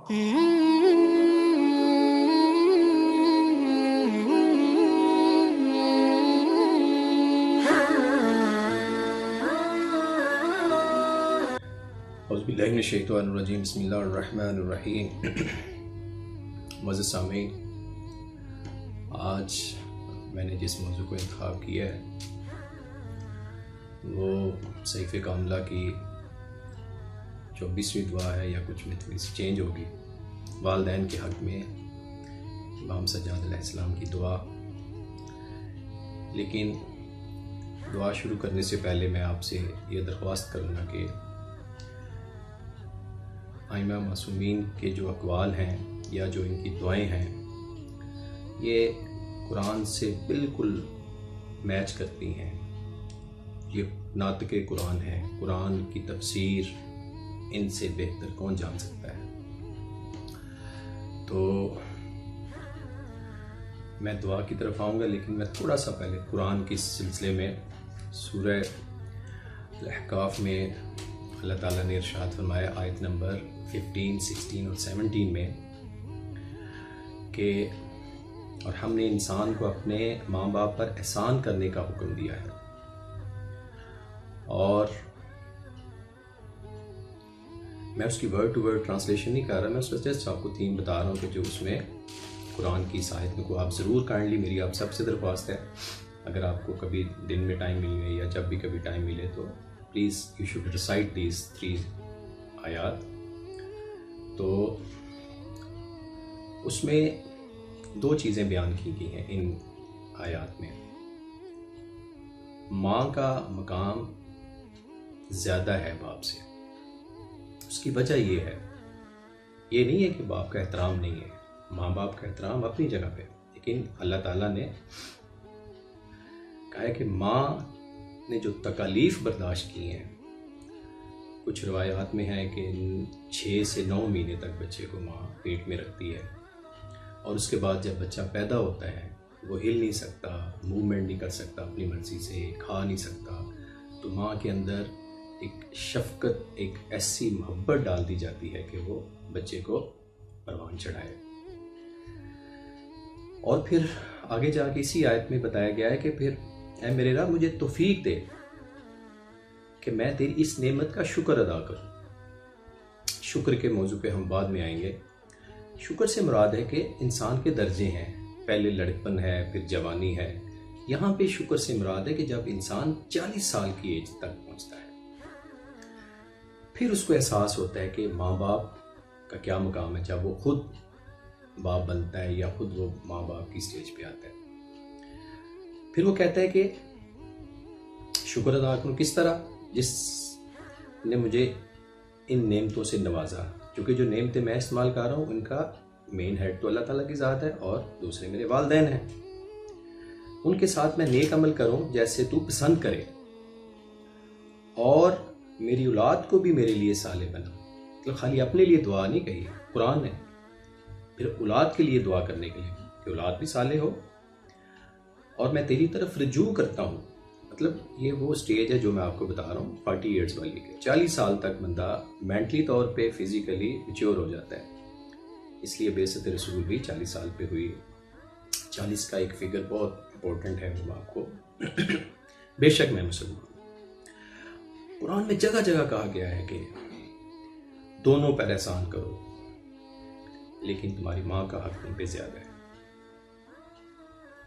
اعوذ باللہ من الشیطان الرجیم، بسم اللہ الرحمن الرحیم۔ معزز سامعین، آج میں نے جس موضوع کو انتخاب کیا ہے وہ صحیفہ کاملہ کی 24ویں دعا ہے، یا کچھ میں تھوڑی سی چینج ہوگی، والدین کے حق میں امام سجاد علیہ السلام کی دعا۔ لیکن دعا شروع کرنے سے پہلے میں آپ سے یہ درخواست کروں گا کہ ائمہ معصومین کے جو اقوال ہیں یا جو ان کی دعائیں ہیں یہ قرآن سے بالکل میچ کرتی ہیں۔ یہ ناطق قرآن ہے، قرآن کی تفسیر ان سے بہتر کون جان سکتا ہے۔ تو میں دعا کی طرف آؤں گا، لیکن میں تھوڑا سا پہلے قرآن کے سلسلے میں سورہ الاحقاف میں اللہ تعالیٰ نے ارشاد فرمایا آیت نمبر 15، 16 اور 17 میں کہ اور ہم نے انسان کو اپنے ماں باپ پر احسان کرنے کا حکم دیا ہے۔ اور میں اس کی ورڈ ٹو ورڈ ٹرانسلیشن نہیں کر رہا، میں اس میں جسٹ آپ کو 3 بتا رہا ہوں کہ جو اس میں قرآن کی اس آیت میں کو آپ ضرور کائنڈلی، میری آپ سب سے درخواست ہے، اگر آپ کو کبھی دن میں ٹائم ملے یا جب بھی کبھی ٹائم ملے تو please you should recite these 3 آیات۔ تو اس میں 2 چیزیں بیان کی گئی ہیں ان آیات میں۔ ماں کا مقام زیادہ ہے باپ سے، اس کی وجہ یہ ہے، یہ نہیں ہے کہ باپ کا احترام نہیں ہے، ماں باپ کا احترام اپنی جگہ پہ، لیکن اللہ تعالیٰ نے کہا ہے کہ ماں نے جو تکالیف برداشت کی ہیں، کچھ روایات میں ہے کہ 6 سے 9 مہینے تک بچے کو ماں پیٹ میں رکھتی ہے، اور اس کے بعد جب بچہ پیدا ہوتا ہے وہ ہل نہیں سکتا، موومنٹ نہیں کر سکتا اپنی مرضی سے، کھا نہیں سکتا، تو ماں کے اندر ایک شفقت، ایک ایسی محبت ڈال دی جاتی ہے کہ وہ بچے کو پروان چڑھائے۔ اور پھر آگے جا کے اسی آیت میں بتایا گیا ہے کہ پھر اے میرے رب مجھے توفیق دے کہ میں تیری اس نعمت کا شکر ادا کروں۔ شکر کے موضوع پہ ہم بعد میں آئیں گے۔ شکر سے مراد ہے کہ انسان کے درجے ہیں، پہلے لڑکپن ہے، پھر جوانی ہے۔ یہاں پہ شکر سے مراد ہے کہ جب انسان 40 سال کی ایج تک پہنچتا ہے، پھر اس کو احساس ہوتا ہے کہ ماں باپ کا کیا مقام ہے، جب وہ خود باپ بنتا ہے یا خود وہ ماں باپ کی سٹیج پہ آتا ہے۔ پھر وہ کہتا ہے کہ شکر ادا کروں کس طرح، جس نے مجھے ان نعمتوں سے نوازا، کیونکہ جو نعمتیں میں استعمال کر رہا ہوں ان کا مین ہیڈ تو اللہ تعالیٰ کی ذات ہے، اور دوسرے میرے والدین ہیں۔ ان کے ساتھ میں نیک عمل کروں جیسے تو پسند کرے، اور میری اولاد کو بھی میرے لیے صالح بنا۔ مطلب خالی اپنے لیے دعا نہیں کہی قرآن نے، پھر اولاد کے لیے دعا کرنے کے لیے کہ اولاد بھی صالح ہو، اور میں تیری طرف رجوع کرتا ہوں۔ مطلب یہ وہ سٹیج ہے جو میں آپ کو بتا رہا ہوں 40 ایئرز والی کے، 40 سال تک بندہ مینٹلی طور پہ فزیکلی میچور ہو جاتا ہے۔ اس لیے بعثت رسول بھی 40 سال پہ ہوئی۔ 40 کا ایک فگر بہت امپورٹنٹ ہے، وہ آپ کو بے شک میں مسلمان ہوں۔ قرآن میں جگہ جگہ کہا گیا ہے کہ دونوں پر احسان کرو، لیکن تمہاری ماں کا حق تم پہ زیادہ ہے۔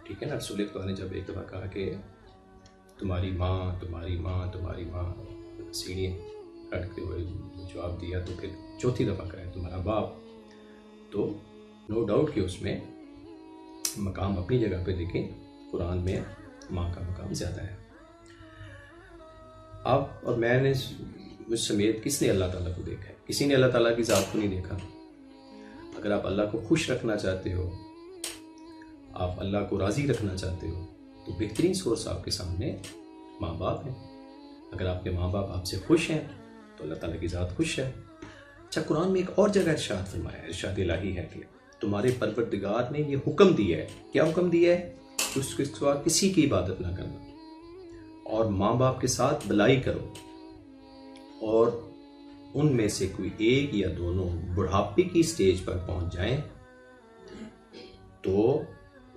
ٹھیک ہے نا؟ رسول خدا نے جب ایک دفعہ کہا کہ تمہاری ماں تمہاری ماں تمہاری ماں، سیڑھیاں کٹتے ہوئے جواب دیا، تو پھر چوتھی دفعہ کہا تمہارا باپ، تو نو ڈاؤٹ کہ اس میں مقام اپنی جگہ پہ، لیکن قرآن میں ماں کا مقام زیادہ ہے۔ آپ اور میں نے مجھ سمیت کس نے اللہ تعالیٰ کو دیکھا ہے؟ کسی نے اللہ تعالیٰ کی ذات کو نہیں دیکھا۔ اگر آپ اللہ کو خوش رکھنا چاہتے ہو، آپ اللہ کو راضی رکھنا چاہتے ہو، تو بہترین سورس آپ کے سامنے ماں باپ ہیں۔ اگر آپ کے ماں باپ آپ سے خوش ہیں تو اللہ تعالیٰ کی ذات خوش ہے۔ اچھا، قرآن میں ایک اور جگہ ارشاد فرمایا ہے، ارشاد الہی ہے کہ تمہارے پروردگار نے یہ حکم دیا ہے۔ کیا حکم دیا ہے؟ اس کے سوا کسی کی عبادت نہ کرنا، اور ماں باپ کے ساتھ بلائی کرو، اور ان میں سے کوئی ایک یا دونوں بڑھاپے کی سٹیج پر پہنچ جائیں تو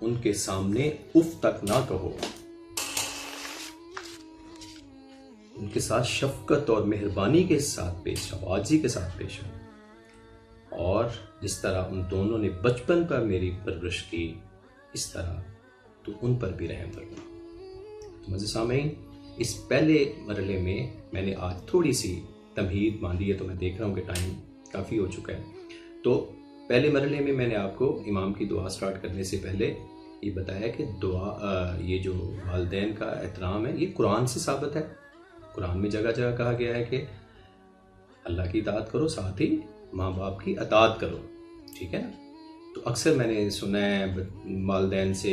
ان کے سامنے اف تک نہ کہو، ان کے ساتھ شفقت اور مہربانی کے ساتھ پیش آؤ، عاجزی کے ساتھ پیش آؤ، اور جس طرح ان دونوں نے بچپن پر میری پرورش کی اس طرح تو ان پر بھی رحم کرنا۔ معزز سامعین، اس پہلے مرحلے میں نے آج تھوڑی سی تمہید باندھی ہے، تو میں دیکھ رہا ہوں کہ ٹائم کافی ہو چکا ہے۔ تو پہلے مرحلے میں نے آپ کو امام کی دعا سٹارٹ کرنے سے پہلے یہ بتایا کہ دعا، یہ جو والدین کا احترام ہے یہ قرآن سے ثابت ہے۔ قرآن میں جگہ جگہ کہا گیا ہے کہ اللہ کی اطاعت کرو، ساتھ ہی ماں باپ کی اطاعت کرو، ٹھیک ہے نا۔ تو اکثر میں نے سنا ہے والدین سے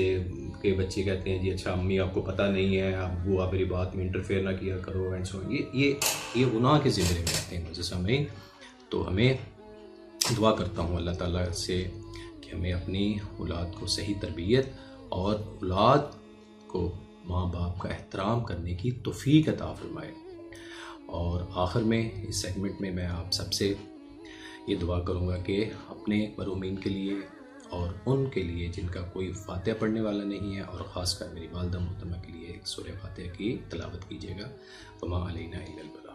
کہ بچے کہتے ہیں جی اچھا امی آپ کو پتہ نہیں ہے، ابو آپ میری بات میں انٹرفیئر نہ کیا کرو اینڈ سو۔ یہ گناہ کے زمرے میں آتے ہیں معزز سامعین۔ تو ہمیں دعا کرتا ہوں اللہ تعالیٰ سے کہ ہمیں اپنی اولاد کو صحیح تربیت اور اولاد کو ماں باپ کا احترام کرنے کی توفیق عطا فرمائے۔ اور آخر میں اس سیگمنٹ میں آپ سب سے یہ دعا کروں گا کہ اپنے مرحومین کے لیے اور ان کے لیے جن کا کوئی فاتحہ پڑھنے والا نہیں ہے، اور خاص کر میری والدہ محترمہ کے لیے ایک سورہ فاتحہ کی تلاوت کیجیے گا۔ وما علینا الا البلاغ۔